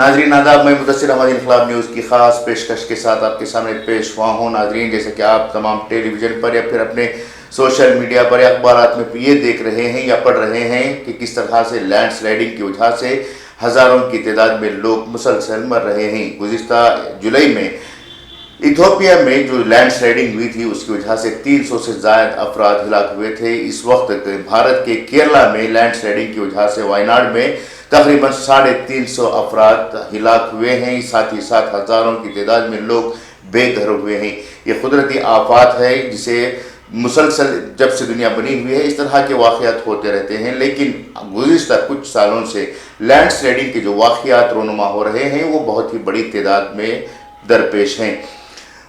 नाजरीन आदाब, मैं मुदस्सिर अहमद इनकलाब न्यूज़ की ख़ास पेशकश के साथ आपके सामने पेश हुआ हूँ। नाजरीन, जैसे कि आप तमाम टेलीविज़न पर या फिर अपने सोशल मीडिया पर या अखबारात में ये देख रहे हैं या पढ़ रहे हैं कि किस तरह से लैंड स्लाइडिंग की वजह से हज़ारों की तादाद में लोग मुसलसल मर रहे हैं। गुज़िश्ता जुलाई में इथियोपिया में जो लैंड स्लाइडिंग हुई थी उसकी वजह से 300 से ज़ायद अफराद हिलाक हुए थे। इस वक्त भारत के केरला में लैंड स्लाइडिंग की वजह से वायनाड में तकरीबन 350 अफराद हिलाक हुए हैं। साथ ही साथ हज़ारों की तादाद में लोग बेघर हुए हैं। ये कुदरती आफात है जिसे मुसलसल जब से दुनिया बनी हुई है इस तरह के वाक़यात होते रहते हैं, लेकिन गुज़िश्ता कुछ सालों से लैंड स्लाइडिंग के जो वाक़यात रोनुमा हो रहे हैं वो बहुत ही बड़ी तादाद में दरपेश हैं।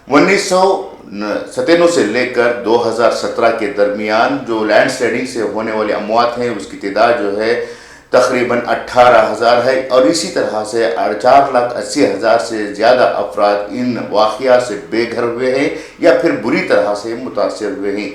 1997 से लेकर 2017 के दरमियान जो लैंड स्लाइडिंग से होने वाली अमवात हैं उसकी तादाद जो है तकरीबन 18,000 है और इसी तरह से 4,80,000 से ज़्यादा अफराद इन वाक़यात से बेघर हुए हैं या फिर बुरी तरह से मुतासर हुए हैं।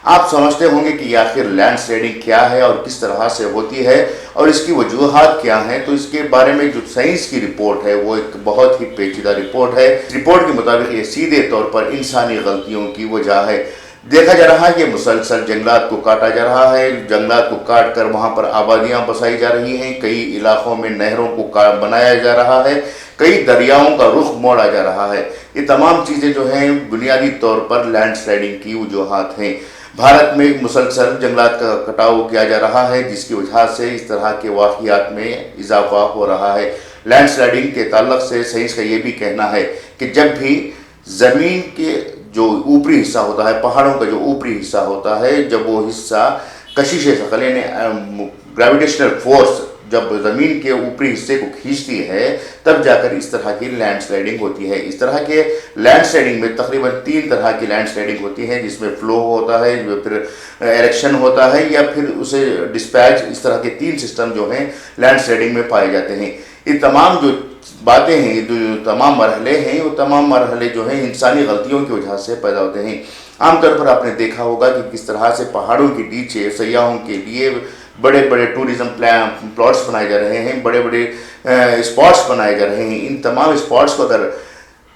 आप समझते होंगे कि आखिर लैंड स्लाइडिंग क्या है और किस तरह से होती है और इसकी वजूहात क्या हैं। तो इसके बारे में जो साइंस की रिपोर्ट है वो एक बहुत ही पेचीदा रिपोर्ट है। रिपोर्ट के मुताबिक ये सीधे तौर पर इंसानी गलतियों की वजह है। देखा जा रहा है कि मुसलसल जंगलात को काटा जा रहा है, जंगलात को काट कर वहाँ पर आबादियाँ बसाई जा रही हैं, कई इलाकों में नहरों को बनाया जा रहा है, कई दरियाओं का रुख मोड़ा जा रहा है। ये तमाम चीज़ें जो हैं बुनियादी तौर पर लैंड स्लाइडिंग की वजूहात हैं। भारत में मुसलसल जंगलात का कटाव किया जा रहा है जिसकी वजह से इस तरह के वाक़यात में इजाफा हो रहा है। लैंड स्लाइडिंग के ताल्लुक से साइंस का ये भी कहना है कि जब भी ज़मीन के जो ऊपरी हिस्सा होता है, पहाड़ों का जो ऊपरी हिस्सा होता है, जब वो हिस्सा कशिश सकल यानी ग्रेविटेशनल फोर्स जब ज़मीन के ऊपरी हिस्से को खींचती है तब जाकर इस तरह की लैंड स्लाइडिंग होती है। इस तरह के लैंड स्लाइडिंग में तकरीबन 3 तरह की लैंड स्लाइडिंग होती है, जिसमें फ्लो होता है, फिर एरेक्शन होता है या फिर उसे डिस्पैच। इस तरह के 3 सिस्टम जो हैं लैंड स्लाइडिंग में पाए जाते हैं। ये तमाम जो बातें हैं, जो तमाम मरहले हैं, वो तमाम मरहले जो हैं इंसानी गलतियों की वजह से पैदा होते हैं। आमतौर पर आपने देखा होगा कि किस तरह से पहाड़ों के नीचे सयाहों के लिए बड़े बड़े टूरिज़म प्लॉट्स बनाए जा रहे हैं, बड़े बड़े स्पॉट्स बनाए जा रहे हैं। इन तमाम स्पॉट्स को अगर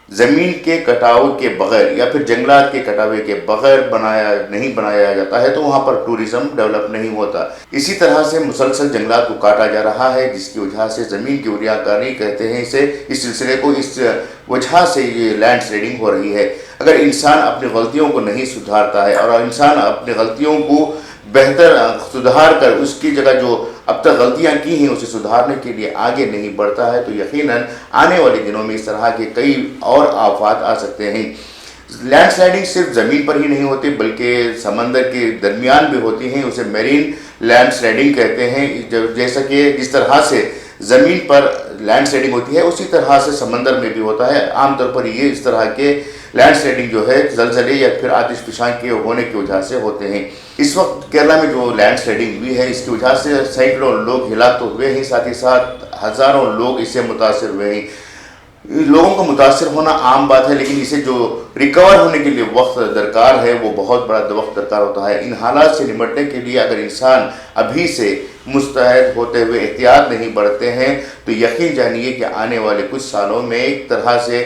ज़मीन के कटाव के बग़ैर या फिर जंगलात के कटावे के बग़ैर नहीं बनाया जाता है तो वहाँ पर टूरिज़म डेवलप नहीं होता। इसी तरह से मुसलसल जंगलात को काटा जा रहा है जिसकी वजह से ज़मीन की उरियाकारी कहते हैं इसे, इस सिलसिले को, इस वजह से ये लैंड स्लाइडिंग हो रही है। अगर इंसान अपनी गलतियों को नहीं सुधारता है और इंसान अपनी गलतियों को बेहतर सुधार कर उसकी जगह जो अब तक गलतियां की हैं उसे सुधारने के लिए आगे नहीं बढ़ता है तो यकीनन आने वाले दिनों में इस तरह के कई और आफात आ सकते हैं। लैंड स्लाइडिंग सिर्फ ज़मीन पर ही नहीं होती बल्कि समंदर के दरमियान भी होती हैं, उसे मेरीन लैंड स्लाइडिंग कहते हैं। जैसा कि जिस तरह से ज़मीन पर लैंड स्लाइडिंग होती है उसी तरह से समंदर में भी होता है। आमतौर पर ये इस तरह के लैंड स्लाइडिंग जो है ज़लज़ले या फिर आतिशफ़शां के होने की वजह से होते हैं। इस वक्त केरला में जो लैंड स्लाइडिंग हुई है इसकी वजह से सैकड़ों लोग हिलाक तो हुए हैं, साथ ही साथ हज़ारों लोग इससे मुतासर हुए हैं। लोगों को मुतासर होना आम बात है, लेकिन इसे जो रिकवर होने के लिए वक्त दरकार है वो बहुत बड़ा वक्त दरकार होता है। इन हालात से निपटने के लिए अगर इंसान अभी से मुस्तैद होते हुए एहतियात नहीं बरतते हैं तो यकीन जानिए कि आने वाले कुछ सालों में एक तरह से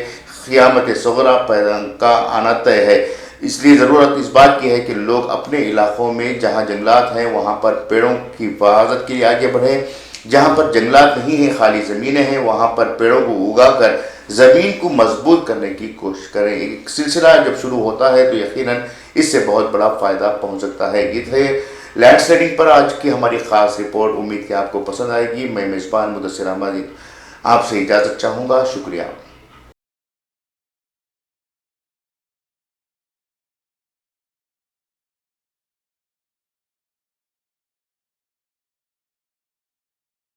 क़ियामत सग़रा पैदा का आना तय है। इसलिए ज़रूरत इस बात की है कि लोग अपने इलाक़ों में जहाँ जंगलात हैं वहाँ पर पेड़ों की हिफाजत के लिए आगे बढ़ें। जहाँ पर जंगलात नहीं हैं, खाली ज़मीनें हैं, वहाँ पर पेड़ों को उगाकर ज़मीन को मजबूत करने की कोशिश करें। एक सिलसिला जब शुरू होता है तो यकीनन इससे बहुत बड़ा फ़ायदा पहुँच सकता है। ये थे लैंड स्लाइडिंग पर आज की हमारी ख़ास रिपोर्ट। उम्मीद कि आपको पसंद आएगी। मैं मेज़बान मुदस्सिर अहमद आपसे इजाज़त चाहूँगा। शुक्रिया।